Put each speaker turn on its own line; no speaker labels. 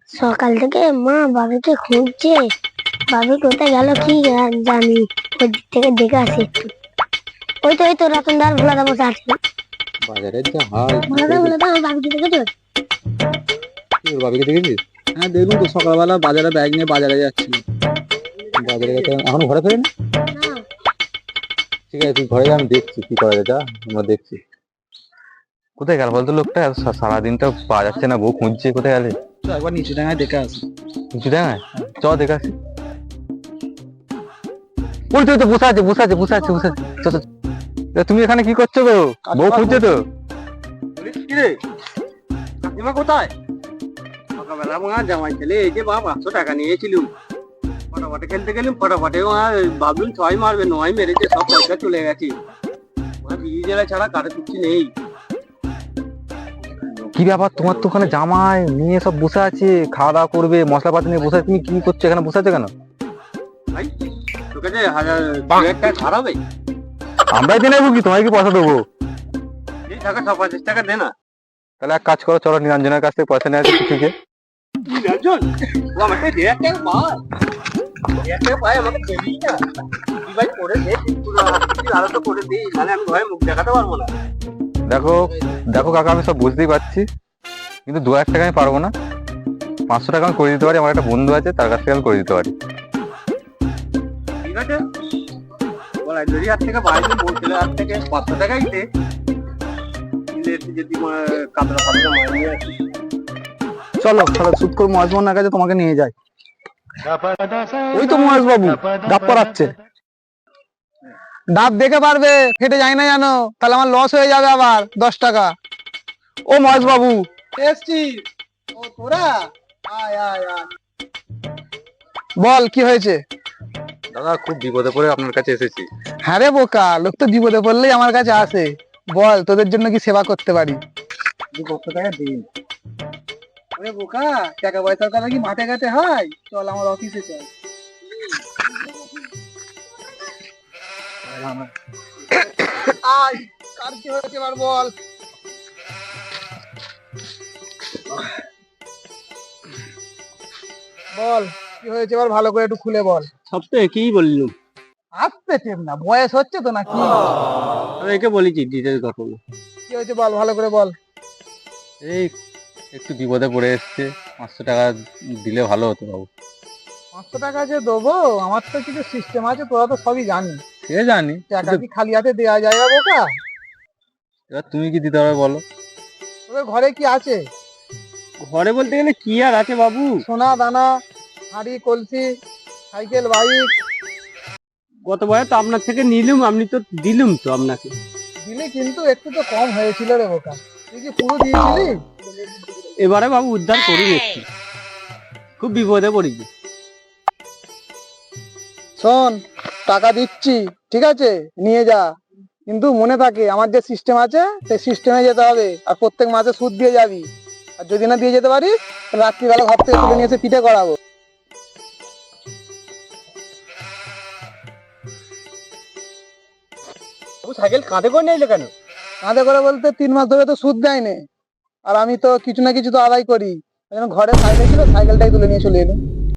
সকাল থেকে মা বাবিকে খুঁজছে। বাবি কোথায় গেল কি জানি, ওই দিক থেকে দেখে আসি একটু। ওই তো রতনদার ভোলাদা বসে আছে।
বাজারের যা হাল,
ভোলাদা আমার বাবিকে দেখেছো?
তুই ওর বাবাকে দেখেছিস?
হ্যাঁ দেখুন তো, সকালবেলা বাজারে ব্যাগ নিয়ে বাজারে যাচ্ছিল।
বাজারে গেছে এখন ঘরে ফেরেনি?
না,
ঠিক আছে তুই ঘরে যা, আমি দেখছি কি করা যায়, যা আমরা দেখছি। কোথায় গেল বলতো লোকটা? সারাদিন তো পাওয়া যাচ্ছে না, বউ খুঁজছে, কোথায় গেলে?
তো একবার নিচু ডাঙায় দেখে আসি।
কিছু দেখ না, চ দেখে আসি। ওই তো বসে আছে। চ, চ, চ। এ, তুমি এখানে কি করছো গো? বউ খুঁজছে তো।
কিরে কাকিমা কোথায়? সকালবেলা মা জামাই ছেলে এই যে 500 টাকা নিয়েছিল, ফটাফটে খেলতে গেলাম, ফটাফটে ভাবলুম 6 মারবে, 9 মেরেছে, সব পয়সা চলে গেছে। বিড়ি জেলা ছাড়া কারো কিছু নেই।
কি ব্যাপার, তোমার তো ওখানে জামাই নিয়ে সব বসে আছে, খাওয়া দাওয়া করবে, মশলাপাতি নিয়ে বসে আছে, তুমি কি করছো এখানে বসে আছো কেন?
ভাই তোর কাছে 1000 টাকা ধার হবে?
আমরাই দিয়ে নেবো কি, তোমায় কি পয়সা দেবো?
এই টাকা 50 টাকা দে না।
তাহলে এক কাজ করো, চলো নিরঞ্জনের কাছ থেকে পয়সা নিয়ে আসি থেকে।
নিরঞ্জন ও আমাকে 1000 টাকা পায়, 1000 টাকা পায় আমাকে দেবি না? তুই ভাই করে দে, পুরো আরো তো করে দিই, নাহলে আমি ঘরে মুখ দেখাতে পারবো না।
দেখো দেখো কাকা, আমি সব বুঝতেই পারছি, কিন্তু 2000 টাকা আমি পারবো না। 500 টাকা আমি করে দিতে পারি, আমার একটা বন্ধু আছে, তার কাছ থেকে আমি করে দিতে পারি।
ঠিক আছে বলাই যদি হাত থেকে বাইরে বলছিল, হাত থেকে 500 টাকাই দে, দিলে একটু যদি কাতলা ফাতলা মার নিয়ে আসি। চলো চলো, সুদ করে মহেশবাবুর কাছে তোমাকে নিয়ে যাই। ওই তো মহেশবাবু ডাব পড়াচ্ছে। ডাব দেখে পারবে ফেটে যায় না জানো, তাহলে আমার লস হয়ে যাবে আবার 10 টাকা। ও মহেশবাবু এসছি। ও তোরা, আয় আয় আয়, বল কি হয়েছে?
দাদা খুব বিপদে পড়ে আপনার কাছে এসেছি।
হ্যাঁ রে বোকা, লোক তো বিপদে পড়লেই আমার কাছে আসে। বল তোদের জন্য কি সেবা করতে পারি? 200 টাকা দিন। ওরে বোকা, টাকা পয়সার কথা কি মাঠে ঘাটে হয়? চল আমার অফিসে চল। আয়, কার কি হয়েছে এবার বল। বল কি হয়েছে এবার, ভালো করে একটু খুলে বল।
সব তো একই বললুম।
আসতে টেপ না, বয়স হচ্ছে তো নাকি?
আমি একে বলেছি ডিটেলস ঘটনা।
কি হয়েছে বল, ভালো করে বল।
এই একটু বিপদে পড়ে এসছে, 500 টাকা দিলে ভালো হতো বাবু।
500 টাকা যে দেবো, আমার তো কিছু সিস্টেম আছে, তোরা তো সবই জানিস।
সে জানি,
টাকা কি খালি হাতে দেওয়া যায় না বোকা?
এবার তুমি কি দিতে পারবে বলো?
তোদের ঘরে কি আছে?
ঘরে বলতে গেলে কি আর আছে বাবু?
সোনা দানা, হাঁড়ি কলসি, সাইকেল বাইক।
গতবার তো আপনার থেকে নিলুম, আপনি তো দিলুম তো আপনাকে।
দিলি কিন্তু একটু তো কম হয়েছিল রে বোকা, তুই কি পুরো দিয়েছিলি?
এবারে বাবু উদ্ধার করুন একটু, খুব বিপদে পড়েছি।
শোন, টাকা দিচ্ছি ঠিক আছে, নিয়ে যা, কিন্তু মনে থাকে আমার যে সিস্টেম আছে সেই সিস্টেমে যেতে হবে, আর প্রত্যেক মাসে সুদ দিয়ে যাবি। আর যদি না দিয়ে যেতে পারিস, তাহলে রাত্রিবেলা ঘর থেকে তুলে নিয়ে এসে পিঠে করাবো।
সাইকেল কাঁধে করে নিয়ে কেন?
কাঁধে করে বলতে 3 মাস ধরে তো সুদ দেয়নি, আর আমি তো কিছু না কিছু তো আদায় করি। ওই জন্য ঘরে সাইকেল ছিল, সাইকেলটাই তুলে নিয়ে চলে এলো।